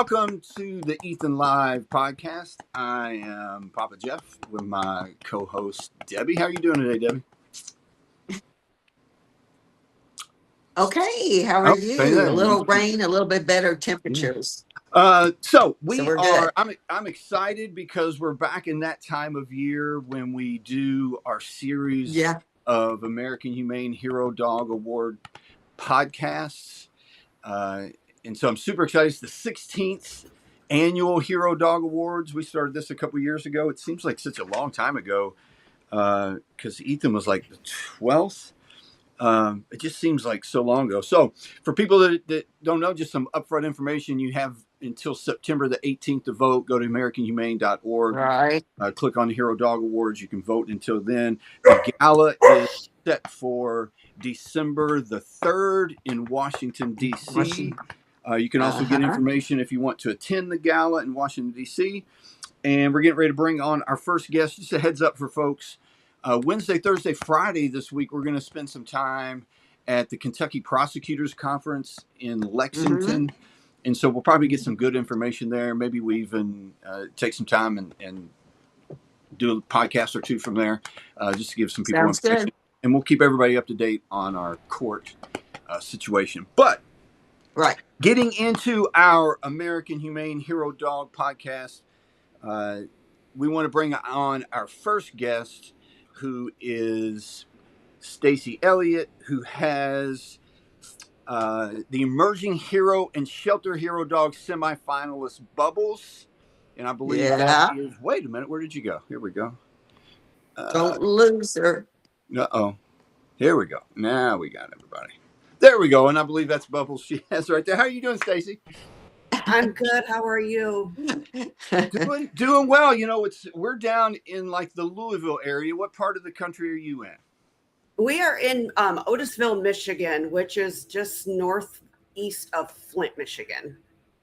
Welcome to the Ethan Live podcast. I am Papa Jeff with my co-host Debbie. How are you doing today, Debbie? Okay, how are you? A little rain, a little bit better temperatures. So we're good. I'm excited because we're back in that time of year when we do our series of American Humane Hero Dog Award podcasts. And so I'm super excited. It's the 16th annual Hero Dog Awards. We started this a couple years ago. It seems like such a long time ago because Ethan was like the 12th. It just seems like so long ago. So for people that don't know, just some upfront information, you have until September the 18th to vote. Go to AmericanHumane.org. Right. Click on the Hero Dog Awards. You can vote until then. The gala is set for December the 3rd in Washington, D.C. You can also get information if you want to attend the gala in Washington, D.C. And we're getting ready to bring on our first guest. Just a heads up for folks. Wednesday, Thursday, Friday this week, we're going to spend some time at the Kentucky Prosecutors Conference in Lexington. And so we'll probably get some good information there. Maybe we even take some time and do a podcast or two from there just to give some people information. Good. And we'll keep everybody up to date on our court situation. But getting into our American Humane Hero Dog podcast, we want to bring on our first guest, who is Stacy Elliott, who has the Emerging Hero and Shelter Hero Dog semifinalist Bubbles. And I believe that is, wait a minute, where did you go? Here we go. Don't lose her. Uh-oh. Here we go. Now we got everybody. There we go. And I believe that's Bubbles she has right there. How are you doing, Stacy? I'm good. How are you? Doing well. You know, we're down in like the Louisville area. What part of the country are you in? We are in Otisville, Michigan, which is just northeast of Flint, Michigan.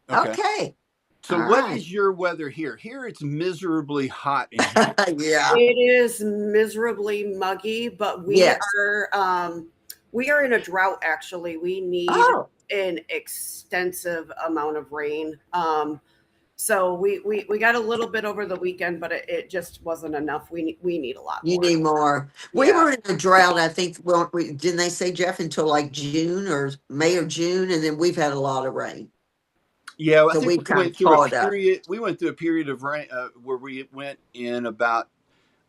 Okay. So what is your weather here? Here it's miserably hot. It is miserably muggy, but we are in a drought. Actually, we need an extensive amount of rain. So we got a little bit over the weekend, but it just wasn't enough. We need a lot more. You need more. Yeah. We were in a drought, I think. Well, didn't they say, Jeff, until like June or May or June, and then we've had a lot of rain. Yeah, so I think we went through a period. We went through a period of rain where we went in about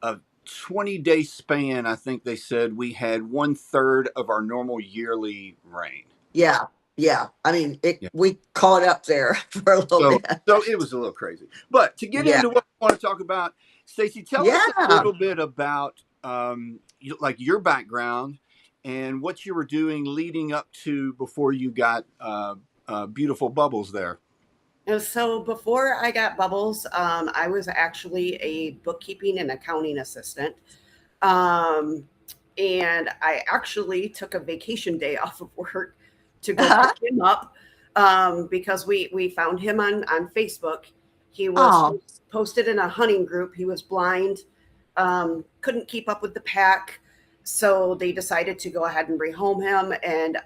a 20-day span. I think they said we had 1/3 of our normal yearly rain. Yeah. I mean, we caught up there for a little bit. So it was a little crazy. But to get into what we want to talk about, Stacy, tell us a little bit about like your background and what you were doing leading up to before you got beautiful Bubbles there. And so before I got Bubbles, I was actually a bookkeeping and accounting assistant. And I actually took a vacation day off of work to go pick him up because we found him on Facebook. He was posted in a hunting group. He was blind, couldn't keep up with the pack. So they decided to go ahead and rehome him. And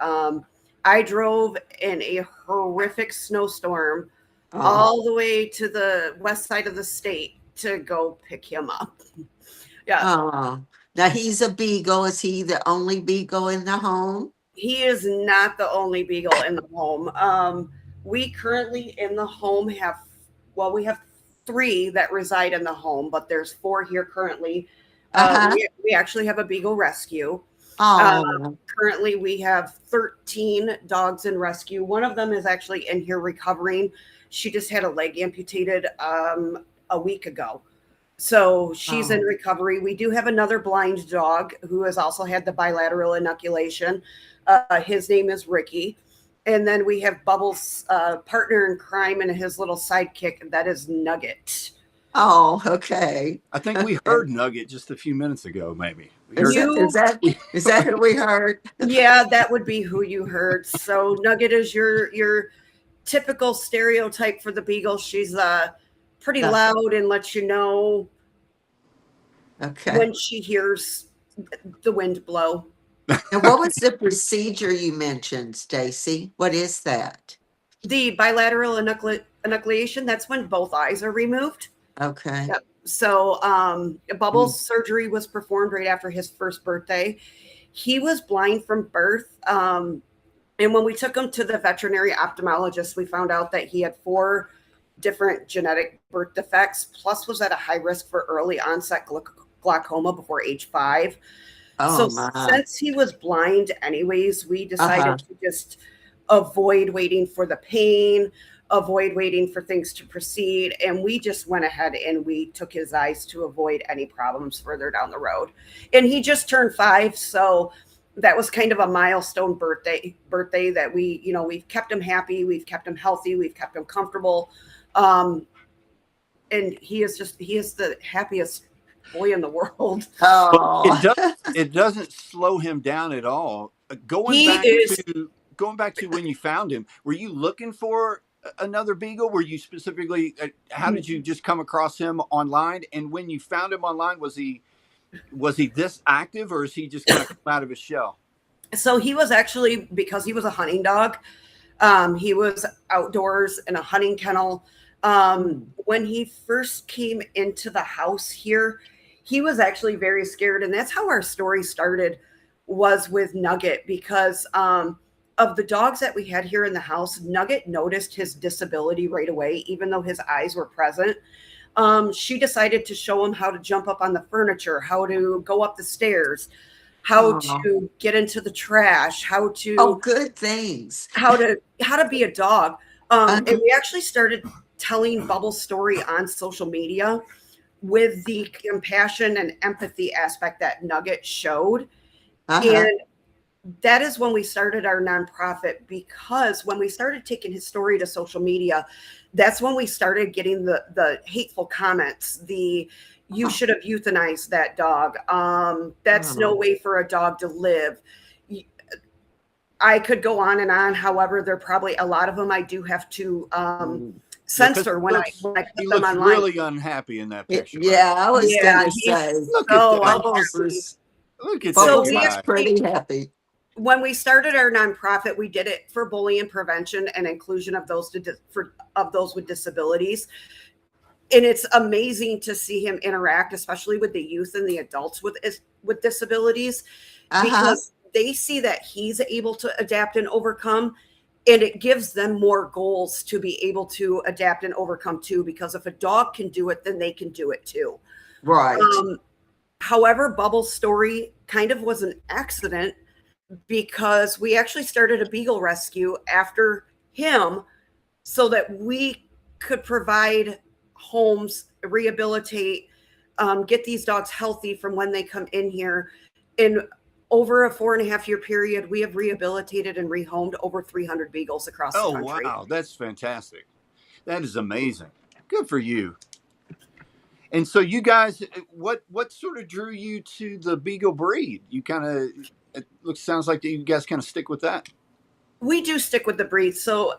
I drove in a horrific snowstorm all the way to the west side of the state to go pick him up. Now he's a beagle. Is he the only beagle in the home? He is not the only beagle in the home. We currently in the home we have 3 that reside in the home, but there's 4 here currently. We actually have a beagle rescue. Currently we have 13 dogs in rescue. One of them is actually in here recovering. She just had a leg amputated a week ago. So she's in recovery. We do have another blind dog who has also had the bilateral inoculation. His name is Ricky. And then we have Bubbles' partner in crime and his little sidekick. That is Nugget. Oh, okay. I think we heard Nugget just a few minutes ago, maybe. Is that who we heard? Yeah, that would be who you heard. So Nugget is your typical stereotype for the beagle. She's pretty loud and lets you know when she hears the wind blow. And what was the procedure you mentioned, Stacy? What is that? The bilateral enucleation, that's when both eyes are removed. Okay. Yep. So Bubbles' surgery was performed right after his first birthday. He was blind from birth. And when we took him to the veterinary ophthalmologist, we found out that he had 4 different genetic birth defects, plus was at a high risk for early onset glaucoma before age 5. Oh, So my. since he was blind anyways, we decided Uh-huh. to just avoid waiting for the pain, avoid waiting for things to proceed. And we just went ahead and we took his eyes to avoid any problems further down the road. And he just turned 5. So that was kind of a milestone birthday that we've kept him happy. We've kept him healthy. We've kept him comfortable. And he is the happiest boy in the world. Oh. It doesn't slow him down at all. He is Going back to when you found him, were you looking for another beagle? Were you specifically? How did you just come across him online? And when you found him online, was he this active, or is he just kind of come out of his shell? So he was actually, because he was a hunting dog. He was outdoors in a hunting kennel. When he first came into the house here, he was actually very scared. And that's how our story started, was with Nugget, because of the dogs that we had here in the house, Nugget noticed his disability right away, even though his eyes were present. She decided to show him how to jump up on the furniture, how to go up the stairs, how to get into the trash, how to good things. how to be a dog. And we actually started telling Bubble's story on social media with the compassion and empathy aspect that Nugget showed. And that is when we started our nonprofit, because when we started taking his story to social media, that's when we started getting the hateful comments, you should have euthanized that dog. That's no way for a dog to live. I could go on and on. However, there are probably a lot of them I do have to censor when I put them online. Really unhappy in that picture. Yeah, I was going to say. Look at that. Look at that. He's pretty happy. When we started our nonprofit, we did it for bullying prevention and inclusion of those with disabilities. And it's amazing to see him interact, especially with the youth and the adults with disabilities, because they see that he's able to adapt and overcome, and it gives them more goals to be able to adapt and overcome too, because if a dog can do it, then they can do it too. Right. However, Bubble's story kind of was an accident, because we actually started a beagle rescue after him so that we could provide homes, rehabilitate, get these dogs healthy from when they come in here. In over a 4.5-year period, we have rehabilitated and rehomed over 300 beagles across the country. Oh, wow. That's fantastic. That is amazing. Good for you. And so you guys, what sort of drew you to the beagle breed? You kind of, sounds like you guys kind of stick with that. We do stick with the breed. So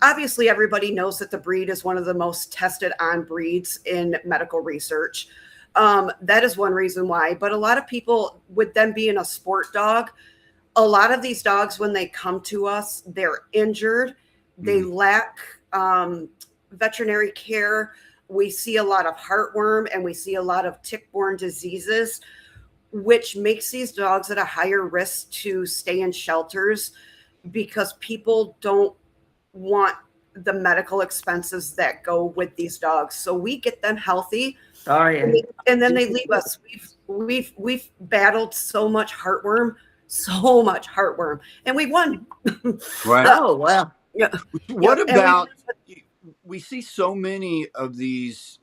obviously everybody knows that the breed is one of the most tested on breeds in medical research. That is one reason why. But a lot of people, with them being a sport dog, a lot of these dogs, when they come to us, they're injured. They lack veterinary care. We see a lot of heartworm, and we see a lot of tick-borne diseases, which makes these dogs at a higher risk to stay in shelters, because people don't want the medical expenses that go with these dogs. So we get them healthy. Oh, yeah. And then they leave us. We've battled so much heartworm, and we won. Right. Oh, well. Yeah. What about, we see so many of these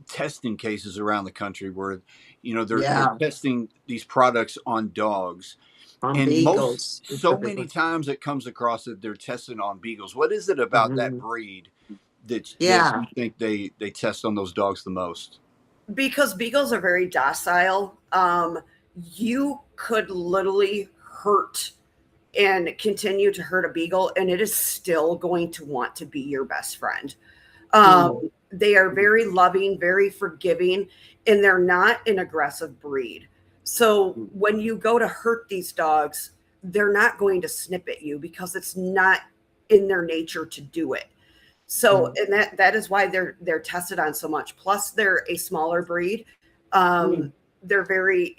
testing cases around the country where, they're testing these products on dogs. And beagles. So many times it comes across that they're testing on beagles. What is it about that breed that you think they test on those dogs the most? Because beagles are very docile. You could literally hurt and continue to hurt a beagle, and it is still going to want to be your best friend. They are very loving, very forgiving, and they're not an aggressive breed. So when you go to hurt these dogs, they're not going to snip at you, because it's not in their nature to do it. So, and that is why they're tested on so much. Plus, they're a smaller breed. They're very,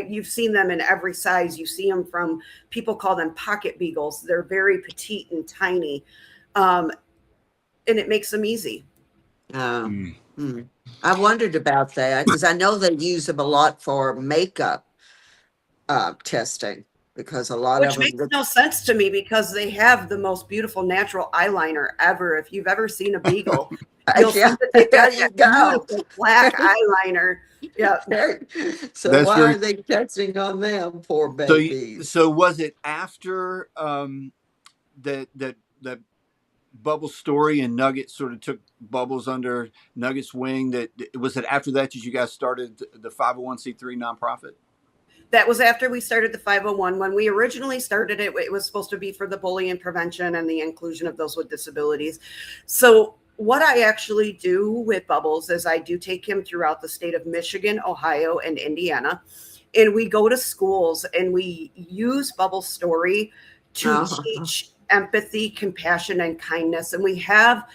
you've seen them in every size. You see them from, people call them pocket beagles. They're very petite and tiny, and it makes them easy. I wondered about that because I know they use them a lot for makeup testing, because a lot Which of them makes no sense to me because they have the most beautiful natural eyeliner ever. If you've ever seen a beagle, you'll see that they've got there you that go. beautiful black eyeliner. Yeah. So That's why very are they testing on them, poor so. babies? So was it after that Bubbles story and Nugget sort of took Bubbles under Nugget's wing? That was it after that you guys started the 501c3 nonprofit? That was after we started the 501. When we originally started it, it was supposed to be for the bullying prevention and the inclusion of those with disabilities. So what I actually do with Bubbles is I do take him throughout the state of Michigan, Ohio, and Indiana. And we go to schools and we use Bubbles' story to teach empathy, compassion, and kindness. And we have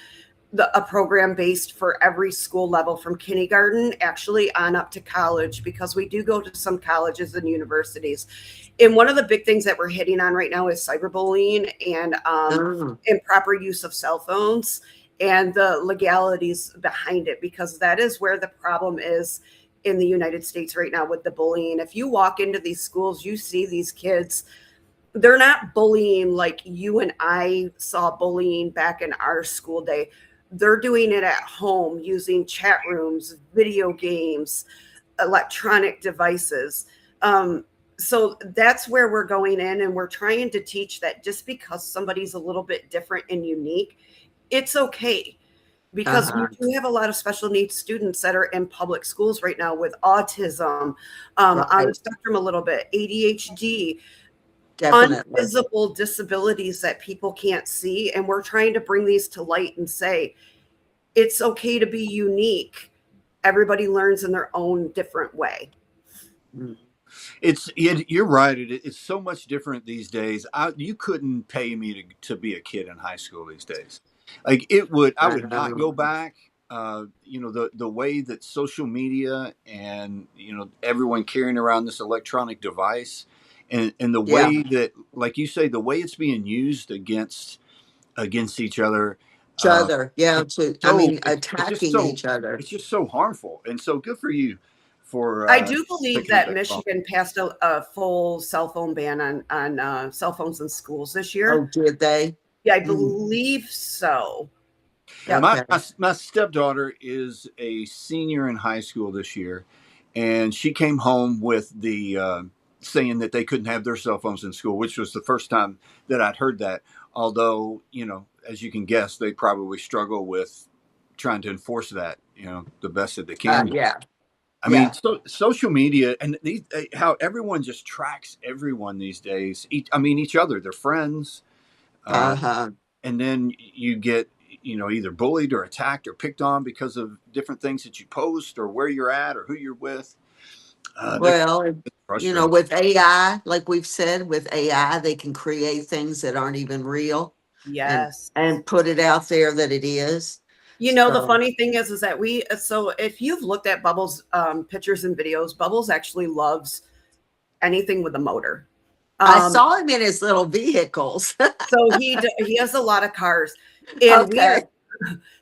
a program based for every school level from kindergarten actually on up to college, because we do go to some colleges and universities. And one of the big things that we're hitting on right now is cyberbullying and improper use of cell phones and the legalities behind it, because that is where the problem is in the United States right now with the bullying. If you walk into these schools, you see these kids, they're not bullying like you and I saw bullying back in our school day. They're doing it at home using chat rooms, video games, electronic devices. So that's where we're going in, and we're trying to teach that just because somebody's a little bit different and unique, it's okay. Because we do have a lot of special needs students that are in public schools right now with autism, on the spectrum a little bit, ADHD, invisible disabilities that people can't see. And we're trying to bring these to light and say, it's okay to be unique. Everybody learns in their own different way. You're right. It's so much different these days. You couldn't pay me to be a kid in high school these days. Like I would not go back. The way that social media and everyone carrying around this electronic device, and the way that, like you say, the way it's being used against each other. Attacking each other. It's just so harmful, and so good for you. I do believe that Michigan passed a full cell phone ban on cell phones in schools this year. Oh, did they? Yeah, I believe so. Yeah. My stepdaughter is a senior in high school this year, and she came home with the saying that they couldn't have their cell phones in school, which was the first time that I'd heard that. Although, as you can guess, they probably struggle with trying to enforce that, the best that they can. I mean, social media and how everyone just tracks everyone these days. Each other, their friends. And then you get, either bullied or attacked or picked on because of different things that you post or where you're at or who you're with. With AI, like we've said, with AI, they can create things that aren't even real. Yes. And put it out there that it is. The funny thing is that so if you've looked at Bubbles pictures and videos, Bubbles actually loves anything with a motor. I saw him in his little vehicles. So he has a lot of cars, and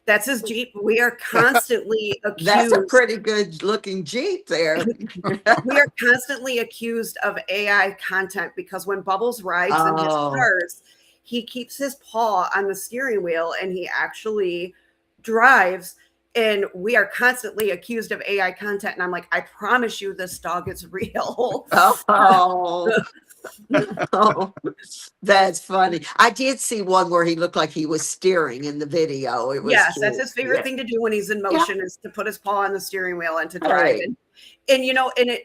that's his Jeep. We are constantly accused. That's a pretty good looking Jeep there. We are constantly accused of AI content because when Bubbles rides in his cars, he keeps his paw on the steering wheel and he actually drives, and we are constantly accused of AI content. And I'm like, I promise you this dog is real. That's funny. I did see one where he looked like he was steering in the video. It was yes, that's his favorite thing to do when he's in motion is to put his paw on the steering wheel and to drive. And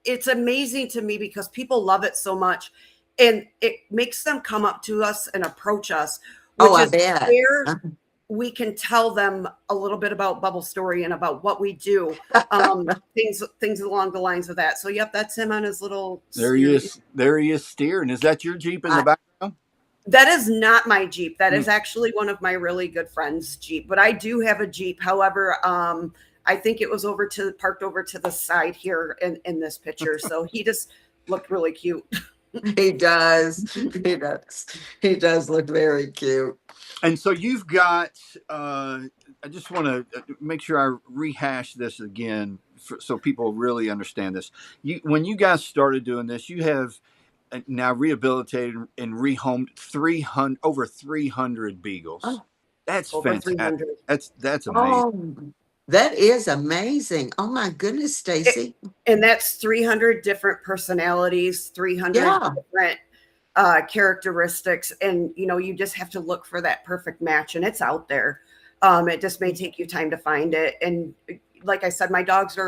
it's amazing to me because people love it so much, and it makes them come up to us and approach us, which is where we can tell them a little bit about Bubble story and about what we do. Things along the lines of that. So, that's him on his little. There he is steering. Is that your Jeep in the background? That is not my Jeep. That is actually one of my really good friends' Jeep. But I do have a Jeep. However, I think it was parked over to the side here in this picture. So he just looked really cute. He does. He does. He does look very cute. And so you've got, I just want to make sure I rehash this again so people really understand this. When you guys started doing this, you have now rehabilitated and rehomed over 300 beagles. Oh, That's Over fantastic. 300. That's amazing. oh, that is amazing. Oh my goodness, Stacy. And that's 300 different personalities, 300 Yeah. different characteristics. And, you just have to look for that perfect match, and it's out there. It just may take you time to find it. And like I said, my dogs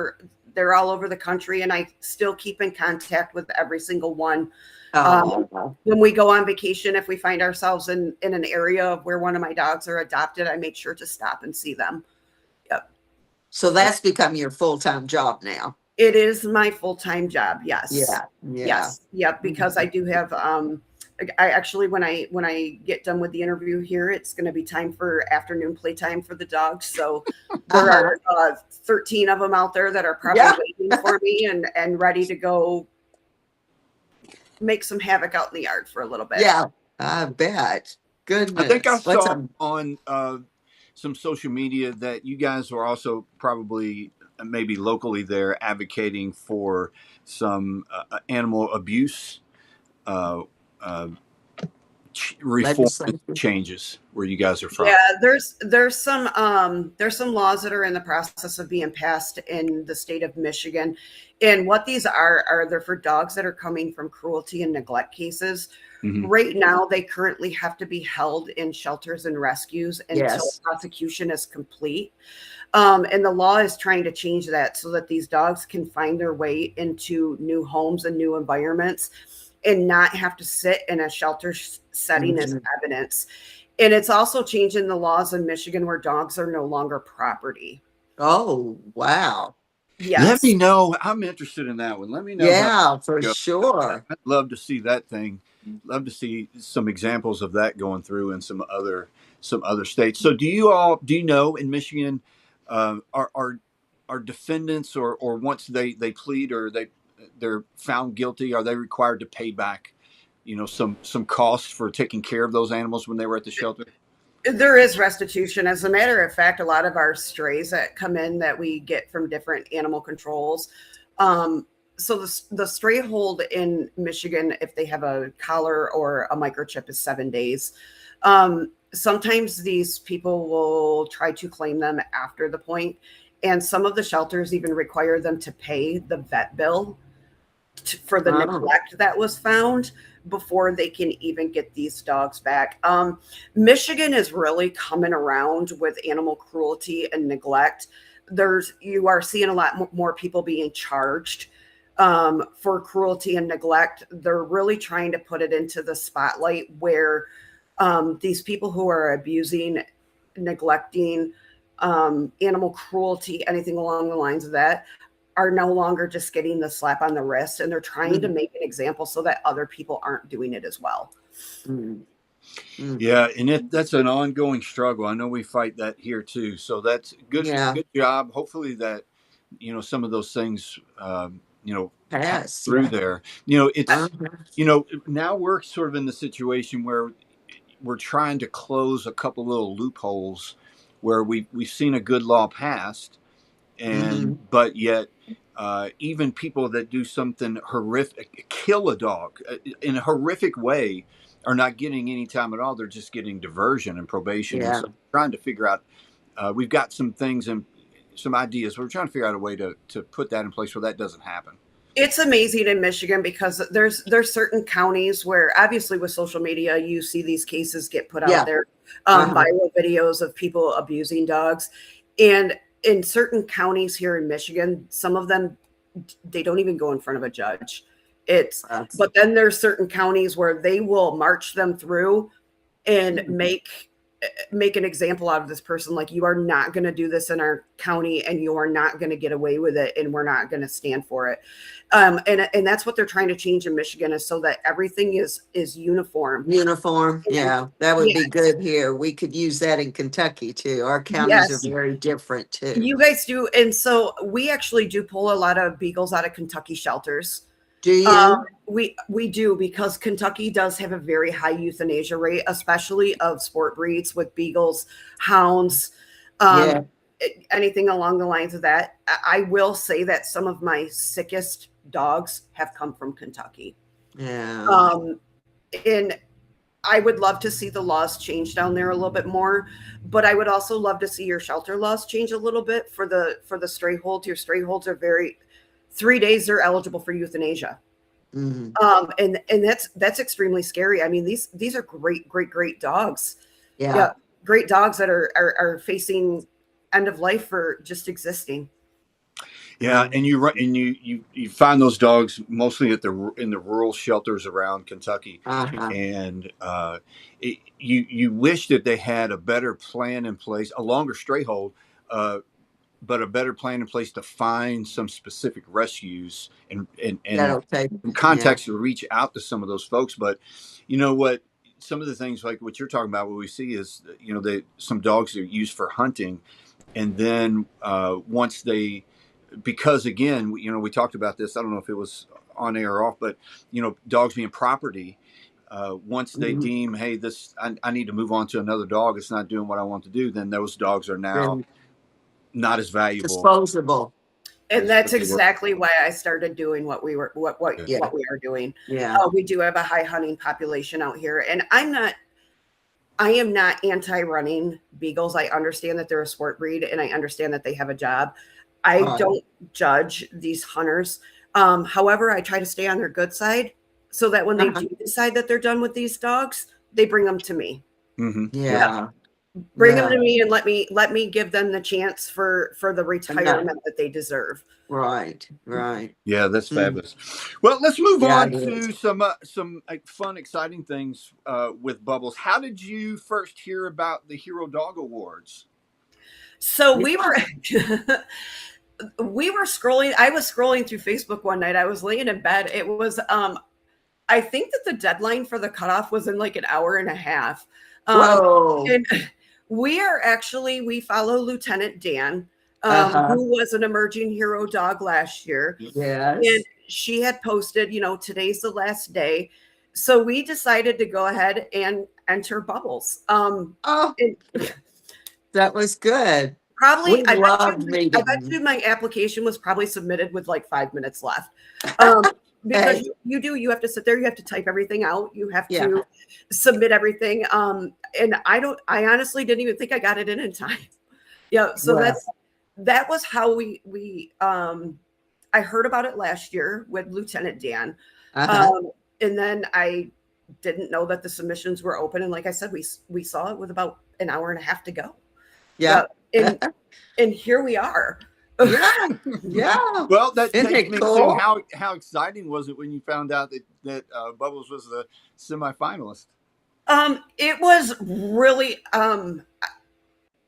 they're all over the country, and I still keep in contact with every single one. When we go on vacation, if we find ourselves in an area where one of my dogs are adopted, I make sure to stop and see them. Yep. So that's become your full-time job now. It is my full-time job. Yes. Yeah. Yes. Yep. Because I do have, I actually, when I get done with the interview here, it's going to be time for afternoon playtime for the dogs. So there are 13 of them out there that are probably waiting for me and ready to go make some havoc out in the yard for a little bit. Yeah, I bet. Goodness. I think I saw on some social media that you guys are also probably maybe locally there advocating for some animal abuse reform changes where you guys are from. Yeah, there's some laws that are in the process of being passed in the state of Michigan, and what these are they're for dogs that are coming from cruelty and neglect cases. Mm-hmm. Right now, they currently have to be held in shelters and rescues until prosecution is complete. And the law is trying to change that so that these dogs can find their way into new homes and new environments and not have to sit in a shelter setting as evidence. And it's also changing the laws in Michigan where dogs are no longer property. Oh, wow. Yes. Let me know. I'm interested in that one. Let me know. Yeah, for sure. I'd love to see that thing. Love to see some examples of that going through in some other states. So do you know in Michigan, are defendants or once they plead or they're found guilty, are they required to pay back, some costs for taking care of those animals when they were at the shelter? There is restitution. As a matter of fact, a lot of our strays that come in that we get from different animal controls. So the stray hold in Michigan, if they have a collar or a microchip, is 7 days. Sometimes these people will try to claim them after the point, and some of the shelters even require them to pay the vet bill for the neglect that was found before they can even get these dogs back. Michigan is really coming around with animal cruelty and neglect. You are seeing a lot more people being charged for cruelty and neglect. They're really trying to put it into the spotlight where these people who are abusing, neglecting, animal cruelty, anything along the lines of that, are no longer just getting the slap on the wrist, and they're trying to make an example so that other people aren't doing it as well. Yeah, and that's an ongoing struggle. I know we fight that here too. So that's good. Yeah. Good job. Hopefully that some of those things pass through there. It's now we're sort of in the situation where we're trying to close a couple little loopholes where we've seen a good law passed, and but yet even people that do something horrific, kill a dog in a horrific way, are not getting any time at all. They're just getting diversion and probation. Yeah. And so trying to figure out, we've got some things and some ideas. We're trying to figure out a way to put that in place where that doesn't happen. It's amazing in Michigan because there's certain counties where obviously with social media, you see these cases get put out there, viral videos of people abusing dogs. And in certain counties here in Michigan, some of them, they don't even go in front of a judge. But then there's certain counties where they will march them through and make make an example out of this person. Like, you are not going to do this in our county, and you are not going to get away with it, and we're not going to stand for it. And that's what they're trying to change in Michigan, is so that everything is uniform. Uniform. And, Yeah, that would yeah, be good here. We could use that in Kentucky too. Our counties are yes, very different too. you guys do. And so we actually do pull a lot of beagles out of Kentucky shelters. Do you? We do, because Kentucky does have a very high euthanasia rate, especially of sport breeds with beagles, hounds, Yeah. anything along the lines of that. I will say that some of my sickest dogs have come from Kentucky. Yeah. And I would love to see the laws change down there a little bit more, but I would also love to see your shelter laws change a little bit for the stray holds. Your stray holds are 3 days they're eligible for euthanasia. Mhm. And that's extremely scary. I mean, these are great dogs. Yeah. Great dogs that are facing end of life for just existing. Yeah, and you find those dogs mostly in the rural shelters around Kentucky, Uh-huh. and you wish that they had a better plan in place, a longer stray hold, but a better plan in place to find some specific rescues and That'll take. some Yeah. contacts to reach out to some of those folks. But you know what? Some of the things like what you're talking about, what we see is, some dogs are used for hunting, and then once they, because again, we talked about this. I don't know if it was on air or off, but dogs being property. Once they Mhm. deem, hey, I need to move on to another dog. It's not doing what I want to do. Then those dogs are now Then not as valuable disposable. And as that's they were. exactly why I started doing what we Yeah. are doing. Yeah. We do have a high hunting population out here, and I am not anti-running beagles. I understand that they're a sport breed, and I understand that they have a job. I Right. don't judge these hunters. However, I try to stay on their good side, so that when they Uh-huh. do decide that they're done with these dogs, they bring them to me. Mm-hmm. Yeah. Bring them Yeah. to me and let me give them the chance for the And that- retirement that they deserve. Right. Right. Yeah, that's Mm. fabulous. Well, let's move Yeah, on it is. to some fun, exciting things with Bubbles. How did you first hear about the Hero Dog Awards? So Yeah. we were scrolling. I was scrolling through Facebook one night. I was laying in bed. It was I think that the deadline for the cutoff was in like an hour and a half. Whoa. And we follow Lieutenant Dan, Uh-huh. who was an emerging hero dog last year. Yes. And she had posted, today's the last day. So we decided to go ahead and enter Bubbles. Oh, And that was good. probably, We loved I meeting. bet you my application was probably submitted with like 5 minutes left. Because Hey. you have to sit there, you have to type everything out, you have Yeah. to submit everything. And I honestly didn't even think I got it in time. Yeah. So Well. that was how I heard about it last year with Lieutenant Dan. Uh-huh. And then I didn't know that the submissions were open. And like I said, we saw it with about an hour and a half to go. Yeah. And here we are. Yeah. Yeah. Well, that Isn't takes it me cool? to how exciting was it when you found out that Bubbles was the semifinalist? It was really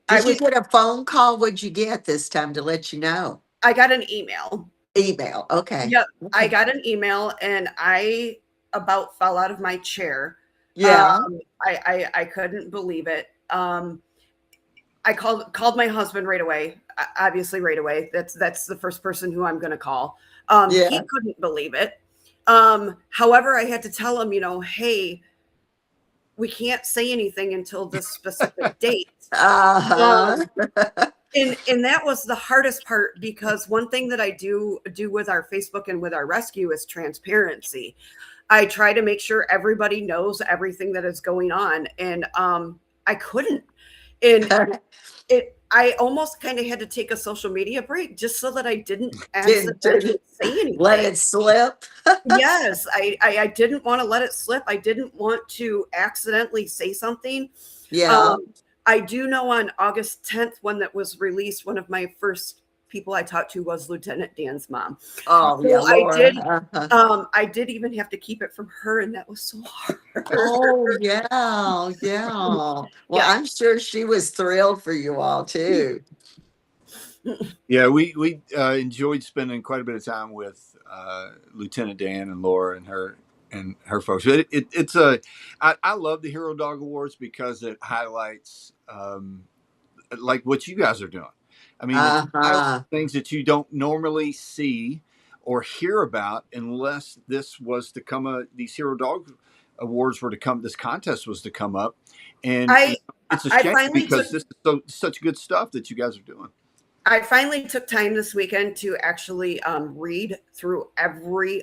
Did you get a phone call? What'd you get this time to let you know? I got an email. Email. Okay. Yep. I Okay. got an email and I about fell out of my chair. Yeah. I couldn't believe it. I called my husband right away. Obviously, right away. That's the first person who I'm going to call. Yeah. He couldn't believe it. However, I had to tell him, hey, we can't say anything until this specific date. Uh-huh. And that was the hardest part, because one thing that I do with our Facebook and with our rescue is transparency. I try to make sure everybody knows everything that is going on, and I couldn't. And I almost kind of had to take a social media break just so that I didn't accidentally say anything. Let it slip. Yes, I didn't want to let it slip. I didn't want to accidentally say something. Yeah. I do know on August 10th, when that was released, one of my first people I talked to was Lieutenant Dan's mom. Oh yeah, So Laura. I did even have to keep it from her, and that was so hard. Oh yeah, yeah. Well, Yeah. I'm sure she was thrilled for you all too. Yeah, we enjoyed spending quite a bit of time with Lieutenant Dan and Laura and her folks. It's a I love the Hero Dog Awards because it highlights like what you guys are doing. I mean, it highlights Uh-huh. things that you don't normally see or hear about unless this was to come. These Hero Dog Awards were to come. This contest was to come up, and I it's a I shame finally took because this is such good stuff that you guys are doing. I finally took time this weekend to actually read through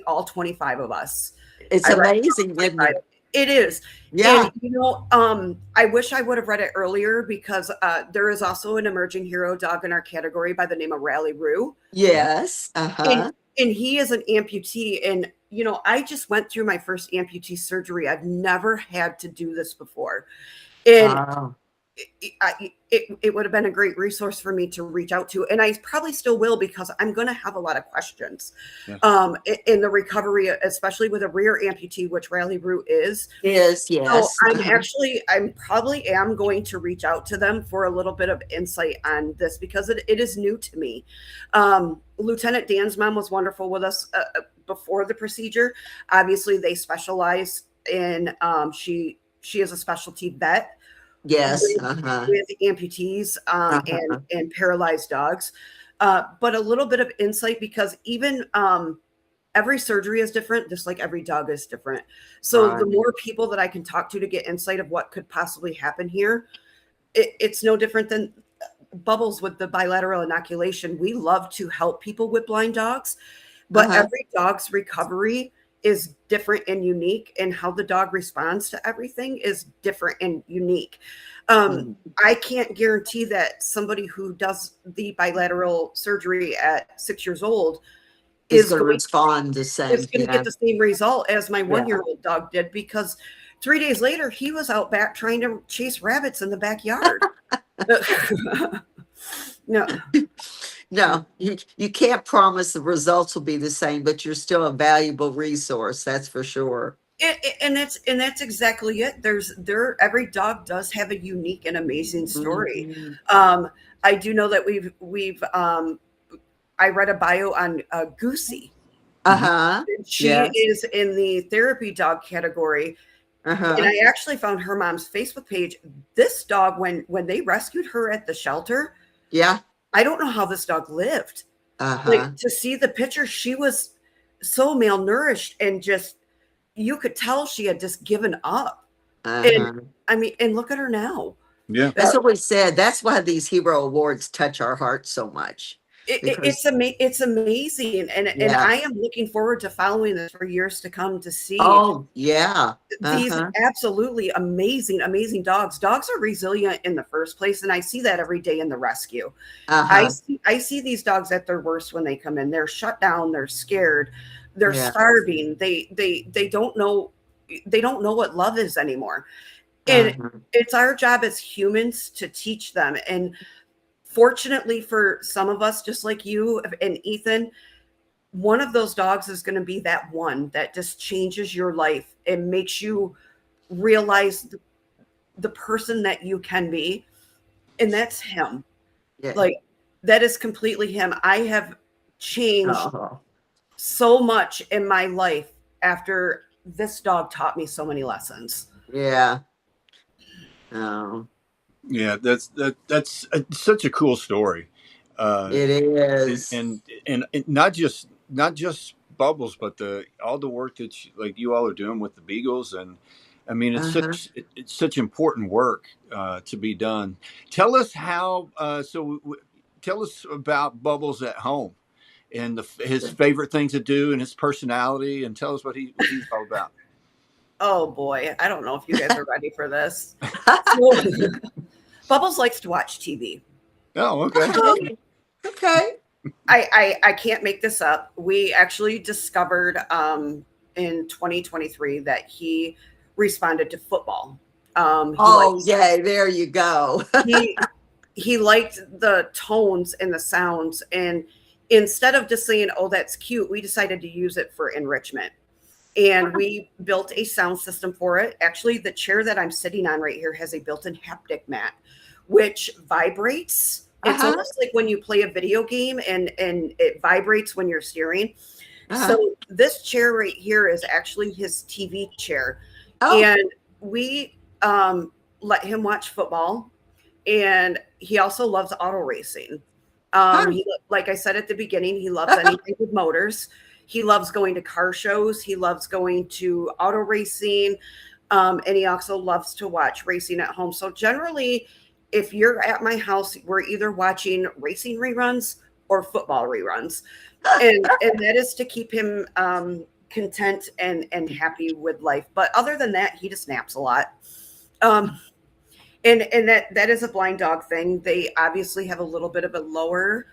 all 25 of us. It's I read amazing, isn't 25. it? It is. Yeah. And, I wish I would have read it earlier because there is also an emerging hero dog in our category by the name of Rally Roo. Yes. And, Uh-huh. and he is an amputee. And, I just went through my first amputee surgery. I've never had to do this before. And Wow. it would have been a great resource for me to reach out to, and I probably still will because I'm going to have a lot of questions in the recovery, especially with a rear amputee, which Riley Root is. Yes, So yes. I'm probably am going to reach out to them for a little bit of insight on this because it is new to me. Lieutenant Dan's mom was wonderful with us before the procedure. Obviously, they specialize in she is a specialty vet. Yes. With, Uh-huh. with amputees Uh-huh. and paralyzed dogs. But a little bit of insight because even every surgery is different, just like every dog is different. So Right. the more people that I can talk to get insight of what could possibly happen here, it's no different than Bubbles with the bilateral inoculation. We love to help people with blind dogs, but Uh-huh. every dog's recovery is different and unique, and how the dog responds to everything is different and unique. Mhm. I can't guarantee that somebody who does the bilateral surgery at 6 years old Is is going to going respond the same. to Yeah. get the same result as my Yeah. 1-year-old dog did, because 3 days later he was out back trying to chase rabbits in the backyard. No. No, you can't promise the results will be the same, but you're still a valuable resource. That's for sure. And that's exactly it. Every dog does have a unique and amazing story. Mhm. I do know that we've I read a bio on Goosey. Uh-huh. She Yes. is in the therapy dog category, and Uh-huh. I actually found her mom's Facebook page. This dog, when they rescued her at the shelter, Yeah. I don't know how this dog lived. Uh-huh. Like, to see the picture, she was so malnourished and just, you could tell she had just given up. And Uh-huh. I mean, and look at her now. Yeah. That's what we said. That's why these hero awards touch our hearts so much. Because It's amazing, and yeah. I am looking forward to following this for years to come to see Oh, yeah. these Uh-huh. absolutely amazing dogs. Dogs are resilient in the first place, and I see that every day in the rescue. Uh-huh. I see these dogs at their worst when they come in. They're shut down, they're scared, they're Yeah. starving. They don't know what love is anymore. And Uh-huh. it's our job as humans to teach them. And fortunately for some of us, just like you and Ethan, one of those dogs is going to be that one that just changes your life and makes you realize the person that you can be. And that's him. Yeah. Like, that is completely him. I have changed Oh, so much in my life after this dog taught me so many lessons. yeah. Oh, Yeah, that's such a cool story. it is. And not just Bubbles, but all the work that you all are doing with the Beagles, and I mean Uh-huh. it's such important work to be done. Tell us how. Tell us about Bubbles at home and his favorite things to do and his personality, and tell us what he's all about. Oh boy, I don't know if you guys are ready for this. So, Bubbles likes to watch TV. Oh, okay. Okay. Okay. I can't make this up. We actually discovered in 2023 that he responded to football. Oh, yay. There you go. He he liked the tones and the sounds. And instead of just saying, oh, that's cute, we decided to use it for enrichment. And we built a sound system for it. Actually, the chair that I'm sitting on right here has a built-in haptic mat, which vibrates. It's almost like when you play a video game and it vibrates when you're steering. So this chair right here is actually his TV chair. And we let him watch football. And he also loves auto racing. Like I said at the beginning, he loves anything with motors. He loves going to car shows. He loves going to auto racing. And he also loves to watch racing at home. So generally, if you're at my house, we're either watching racing reruns or football reruns. And that is to keep him content and happy with life. But other than that, he just naps a lot. And that is a blind dog thing. They obviously have a little bit of a lower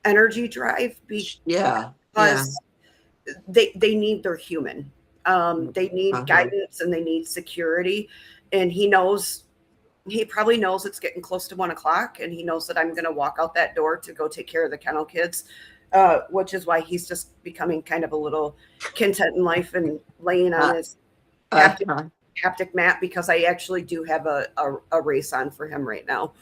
energy drive because they need their human. They need guidance and they need security. And he probably knows it's getting close to 1 o'clock, and he knows that I'm going to walk out that door to go take care of the kennel kids, which is why he's just becoming kind of a little content in life and laying on his haptic mat, because I actually do have a race on for him right now.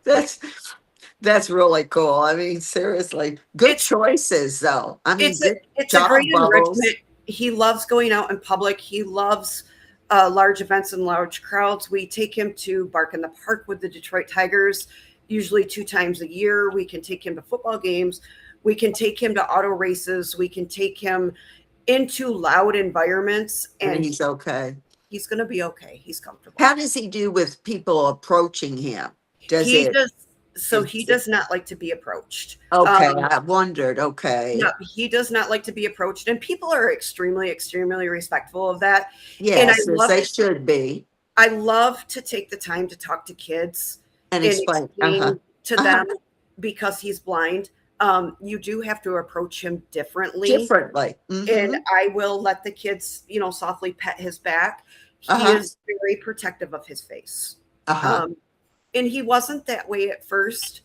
That's really cool. I mean, seriously, good choices though. I mean, it's a great enrichment. He loves going out in public. He loves large events and large crowds. We take him to Bark in the Park with the Detroit Tigers, usually 2 times a year. We can take him to football games. We can take him to auto races. We can take him into loud environments, and he's okay. He's going to be okay. He's comfortable. How does he do with people approaching him? He does not like to be approached. Okay, I wondered. Okay. No, he does not like to be approached, and people are extremely, extremely respectful of that. Yes, they should be. I love to take the time to talk to kids and explain to them, because he's blind. You do have to approach him differently. And I will let the kids, softly pet his back. He is very protective of his face. And he wasn't that way at first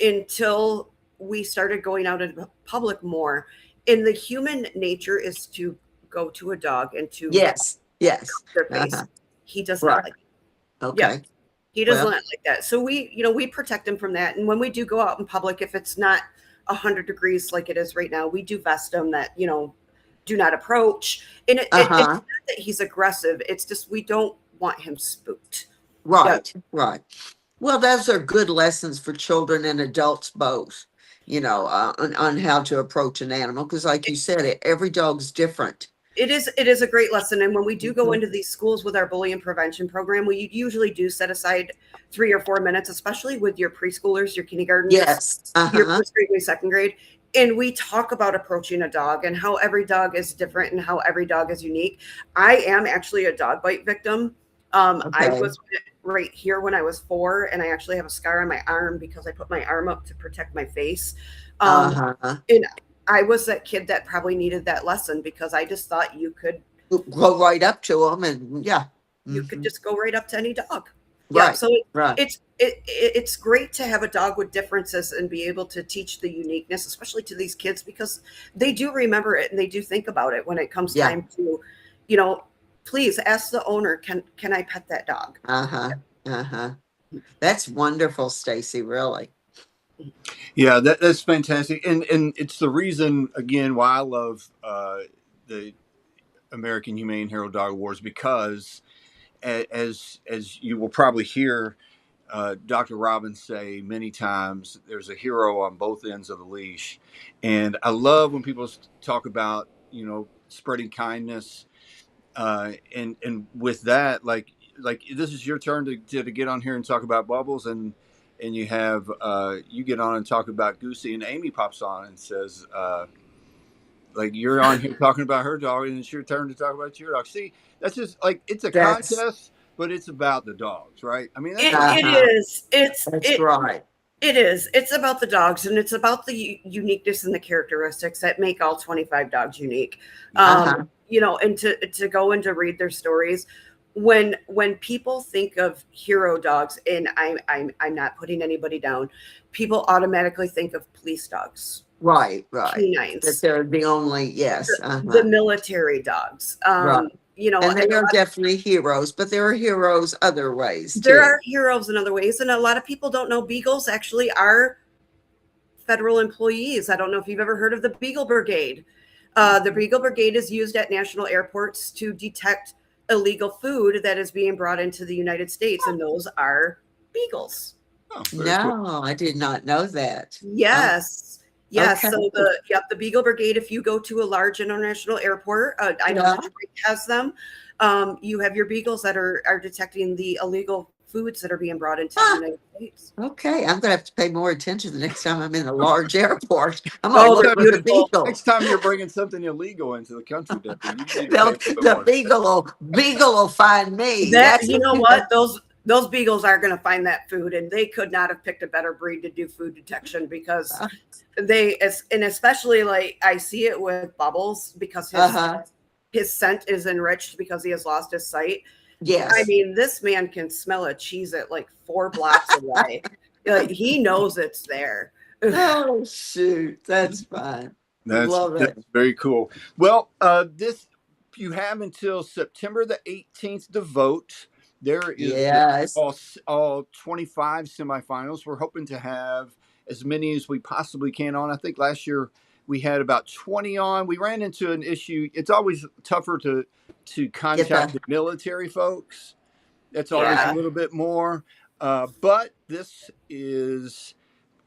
until we started going out in public more. And the human nature is to go to a dog and to their face. He does not like it. Okay. Yeah, he does not like that. So we protect him from that. And when we do go out in public, if it's not 100 degrees like it is right now, we do vest him that, do not approach. And it's not that he's aggressive. It's just we don't want him spooked. Right. Well, those are good lessons for children and adults both, on how to approach an animal. Because like you said, every dog's different. It is a great lesson. And when we do go into these schools with our bullying prevention program, we usually do set aside 3 or 4 minutes, especially with your preschoolers, your kindergartners, your first grade, your second grade. And we talk about approaching a dog and how every dog is different and how every dog is unique. I am actually a dog bite victim. I was right here when I was 4, and I actually have a scar on my arm because I put my arm up to protect my face. And I was that kid that probably needed that lesson, because I just thought you could go right up to them and you could just go right up to any dog. Right. So it's great to have a dog with differences and be able to teach the uniqueness, especially to these kids, because they do remember it and they do think about it when it comes time to, please ask the owner, can I pet that dog? That's wonderful, Stacy, really. Yeah, that's fantastic. And it's the reason, again, why I love the American Humane Hero Dog Awards, because as you will probably hear Dr. Robbins say many times, there's a hero on both ends of the leash. And I love when people talk about, spreading kindness. And with that, like this is your turn to get on here and talk about Bubbles, and you have you get on and talk about Goosey, and Amy pops on and says, you're on here talking about her dog, and it's your turn to talk about your dog. See, that's just it's a contest, but it's about the dogs, right? I mean, it is. That's right. It is. It's about the dogs, and it's about the uniqueness and the characteristics that make all 25 dogs unique. And to go and to read their stories. when people think of hero dogs, and I'm not putting anybody down, people automatically think of police dogs, Right. That canines, they're the only, yes. the military dogs. Right. You know, And and they are definitely heroes, but there are heroes other ways there too. are heroes in other ways, and a lot of people don't know beagles actually are federal employees. I don't know if you've ever heard of the Beagle Brigade. The Beagle Brigade is used at national airports to detect illegal food that is being brought into the United States, and those are beagles. Oh, very cool. No, I did not know that. Yes. Yes. Okay. So the Beagle Brigade, if you go to a large international airport, I know Yeah. Detroit has them. You have your beagles that are detecting the illegal foods that are being brought into the United States. Okay, I'm gonna have to pay more attention the next time I'm in a large airport. I'm gonna Oh, look they're for the beautiful. beagle. Next time you're bringing something illegal into the country, Debbie, you need to pay a little bit The more. beagle will find me. That, That's you know what, those beagles are going to find that food, and they could not have picked a better breed to do food detection, because and especially like I see it with Bubbles, because his scent is enriched because he has lost his sight. Yes. I mean, this man can smell a cheese at like 4 blocks away. Like, he knows it's there. Oh shoot, that's fun. Love it. That's very cool. Well, this you have until September the 18th to vote. There is Yes. all 25 semifinals. We're hoping to have as many as we possibly can on. I think last year we had about 20 on. We ran into an issue. It's always tougher to contact the military folks. That's always a little bit more. But this is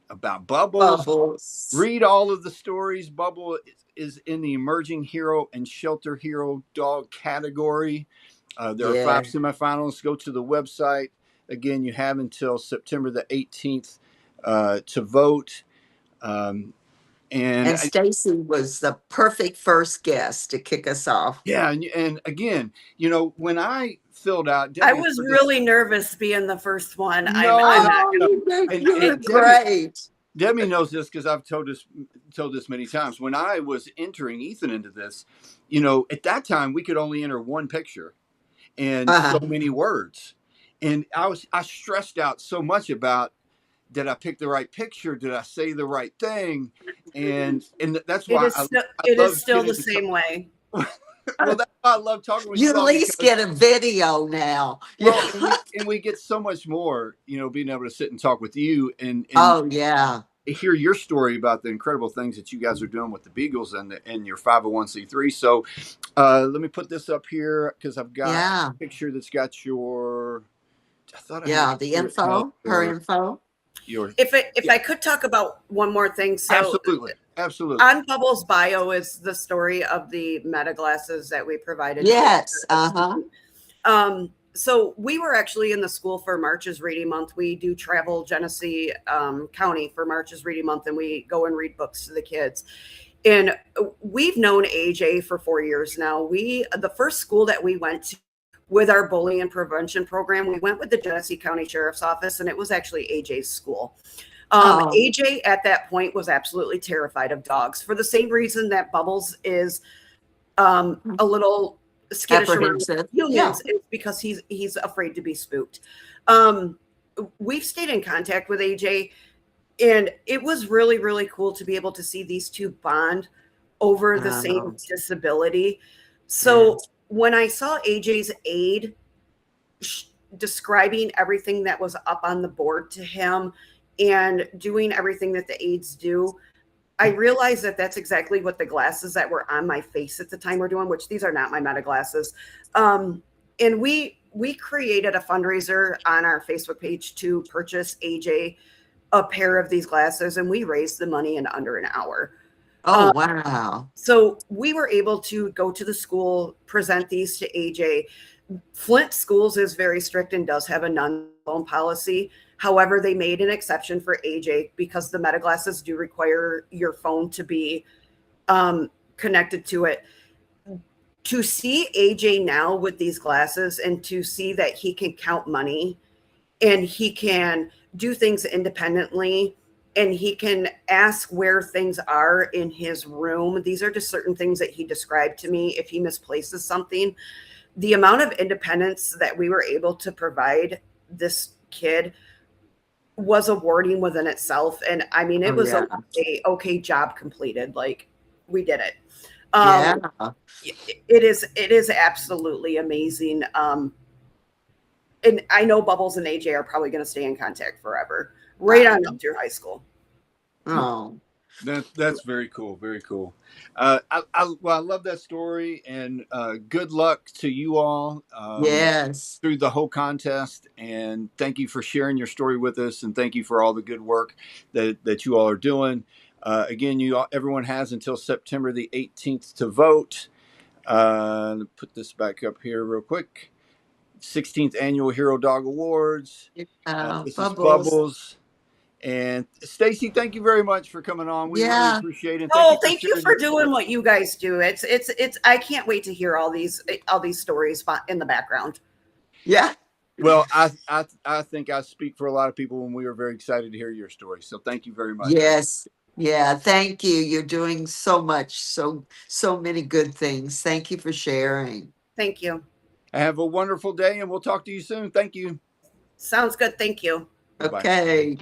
about Bubbles. Read all of the stories. Bubble is in the emerging hero and shelter hero dog category. There are 5 semifinals. Go to the website. Again, you have until September the 18th to vote. And Stacy was the perfect first guest to kick us off. Yeah, and again, you know, when I filled out, I was really nervous being the first one. No, I'm not you did great. Debbie knows this because I've told this many times. When I was entering Ethan into this, you know, at that time we could only enter one picture and so many words, and I stressed out so much about, did I pick the right picture? Did I say the right thing? And that's why it is still the same way. Well, that's why I love talking with you. You at least get a video now. Well, and we get so much more, you know, being able to sit and talk with you and hear your story about the incredible things that you guys are doing with the Beagles and your 501c3. So let me put this up here because I've got a picture that's got your. I thought I had the info, her info. If I could talk about one more thing. So absolutely. On Bubbles' bio is the story of the meta glasses that we provided. Yes. So we were actually in the school for March's Reading Month. We do travel Genesee County for March's Reading Month, and we go and read books to the kids. And we've known AJ for 4 years now. The first school that we went to with our bullying prevention program, we went with the Genesee County Sheriff's Office, and it was actually AJ's school. AJ at that point was absolutely terrified of dogs for the same reason that Bubbles is a little skittish around humans, is because he's afraid to be spooked. We've stayed in contact with AJ, and it was really, really cool to be able to see these two bond over the same disability. So when I saw AJ's aide describing everything that was up on the board to him and doing everything that the aides do, I realized that that's exactly what the glasses that were on my face at the time were doing, which these are not my meta glasses. And we created a fundraiser on our Facebook page to purchase AJ a pair of these glasses, and we raised the money in under an hour. Oh, wow. So we were able to go to the school, present these to AJ. Flint Schools is very strict and does have a non-phone policy. However, they made an exception for AJ because the meta glasses do require your phone to be connected to it. To see AJ now with these glasses and to see that he can count money and he can do things independently and he can ask where things are in his room. These are just certain things that he described to me if he misplaces something. the amount of independence that we were able to provide this kid was awarding within itself. And I mean, it Oh, was yeah. a okay, job completed. Like, we did it. Yeah. It is absolutely amazing. And I know Bubbles and AJ are probably going to stay in contact forever, right on up through high school. Oh, That's very cool. Very cool. I love that story, and good luck to you all. yes. Through the whole contest, and thank you for sharing your story with us, and thank you for all the good work that you all are doing. Again, everyone has until September the 18th to vote. Let me put this back up here real quick. 16th annual Hero Dog Awards. This is Bubbles. Bubbles. And Stacy, thank you very much for coming on. We really Yeah. appreciate it. Oh, Thank thank you sharing for your doing story. what you guys do. It's I can't wait to hear all these stories in the background. Yeah. Well, I think I speak for a lot of people when we were very excited to hear your story. So thank you very much. Yes. Yeah. Thank you. You're doing so much, so many good things. Thank you for sharing. Thank you. Have a wonderful day, and we'll talk to you soon. Thank you. Sounds good. Thank you. Bye-bye. Okay.